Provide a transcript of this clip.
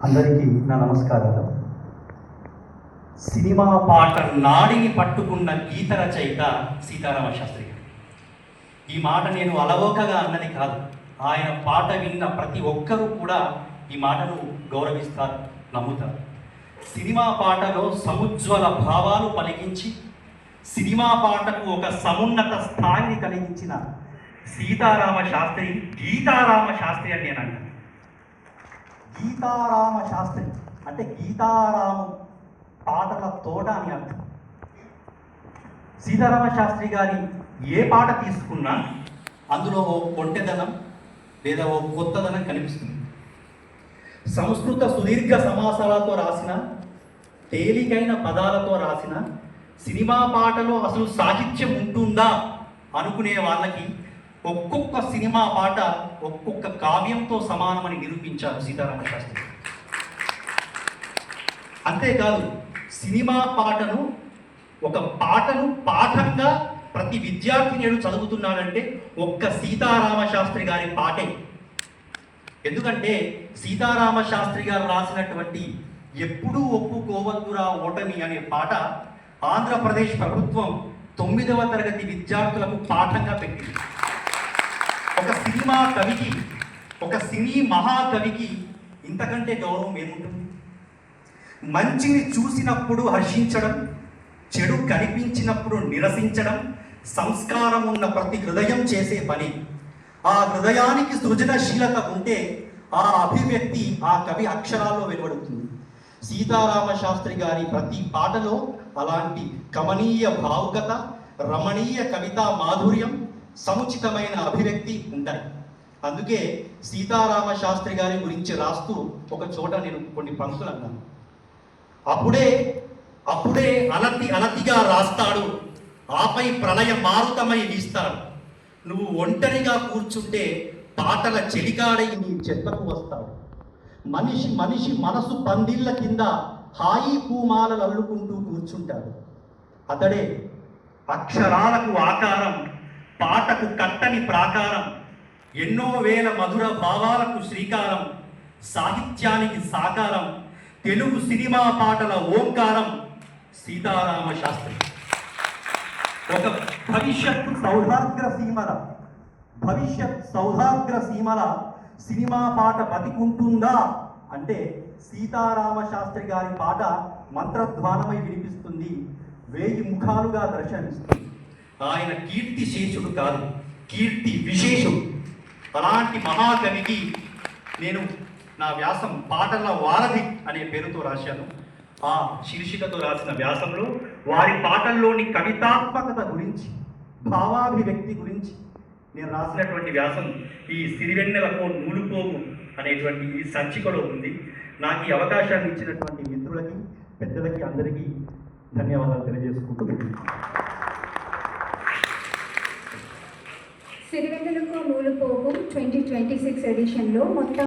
అందరికీ నా నమస్కారాలు. సినిమా పాట నాడిని పట్టుకున్న గీత రచయిత సీతారామ శాస్త్రి గారు. ఈ మాట నేను అలవోకగా అన్నది కాదు. ఆయన పాట విన్న ప్రతి ఒక్కరూ కూడా ఈ మాటను గౌరవిస్తారు, నమ్ముతారు. సినిమా పాటలో సముజ్వల భావాలు పలికించి సినిమా పాటకు ఒక సమున్నత స్థాయిని కలిగించిన సీతారామ శాస్త్రి గీతారామ శాస్త్రి అని నేను అంటాను. గీతారామ శాస్త్రి అంటే గీతారాము పాటల తోట అని అర్థం. సీతారామ శాస్త్రి గారి ఏ పాట తీసుకున్నా అందులో ఓ కొంటెదనం లేదా ఓ కొత్తదనం కనిపిస్తుంది. సంస్కృత సుదీర్ఘ సమాసాలతో రాసిన, తేలికైన పదాలతో రాసిన సినిమా పాటలో అసలు సాహిత్యం ఉంటుందా అనుకునే వాళ్ళకి ఒక్కొక్క సినిమా పాట ఒక్కొక్క కావ్యంతో సమానమని నిరూపించారు సీతారామ శాస్త్రి. అంతేకాదు, సినిమా పాటను ఒక పాటను పాఠంగా ప్రతి విద్యార్థి నేడు చదువుతున్నాడంటే ఒక్క సీతారామ శాస్త్రి గారి పాటే. ఎందుకంటే సీతారామ శాస్త్రి గారు రాసినటువంటి ఎప్పుడూ ఒప్పుకోవద్దురా ఓటమి అనే పాట ఆంధ్రప్రదేశ్ ప్రభుత్వం 9వ తరగతి విద్యార్థులకు పాఠంగా పెట్టింది. ఒక సినిమా కవికి, ఒక సినీ మహాకవికి ఇంతకంటే గౌరవం ఏముంటుంది? మంచిని చూసినప్పుడు హర్షించడం, చెడు కనిపించినప్పుడు నిరసించడం సంస్కారం ఉన్న ప్రతి హృదయం చేసే పని. ఆ హృదయానికి సృజనశీలత ఉంటే ఆ అభివ్యక్తి ఆ కవి అక్షరాల్లో వెలువడుతుంది. సీతారామ శాస్త్రి గారి ప్రతి పాటలో అలాంటి కమనీయ భావుకత, రమణీయ కవితా మాధుర్యం, సముచితమైన అభివ్యక్తి ఉంటాయి. అందుకే సీతారామ శాస్త్రి గారి గురించి రాస్తూ ఒక చోట నేను కొన్ని పంక్తులు అన్నాను. అప్పుడే అలతిగా రాస్తాడు, ఆపై ప్రళయ మారుతమై వీస్తాడు. నువ్వు ఒంటరిగా కూర్చుంటే పాటల చెలికాడై నీ చెత్తకు వస్తాడు. మనిషి మనసు పందిళ్ళ కింద హాయి పూమాలలు అల్లుకుంటూ కూర్చుంటాడు. అతడే అక్షరాలకు ఆకారం, పాటకు కట్టని ప్రాకారం, ఎన్నో వేల మధుర భావాలకు శ్రీకారం, సాహిత్యానికి సాకారం, తెలుగు సినిమా పాటల ఓంకారం సీతారామ శాస్త్రి. ఒక భవిష్యత్ సౌధాగ్ర సీమల సినిమా పాట బతికుంటుందా అంటే సీతారామ శాస్త్రి గారి పాట మంత్రధ్వానమై వినిపిస్తుంది, 1000 ముఖాలుగా దర్శనమిస్తుంది. ఆయన కీర్తి శేషుడు కాదు, కీర్తి విశేషుడు. అలాంటి మహాకవికి నేను నా వ్యాసం పాటల వారధి అనే పేరుతో రాశాను. ఆ శీర్షికతో రాసిన వ్యాసంలో వారి పాటల్లోని కవితాత్మకత గురించి, భావాభివ్యక్తి గురించి నేను రాసినటువంటి వ్యాసం ఈ సిరివెన్నెలకు నూలుపోగు అనేటువంటి ఈ సంచికలో ఉంది. నాకు ఈ అవకాశాన్ని ఇచ్చినటువంటి మిత్రులకి, పెద్దలకి, అందరికీ ధన్యవాదాలు తెలియజేసుకుంటూ సిరివెన్నెలకు నూలుపోగు 2026 ఎడిషన్లో మొత్తం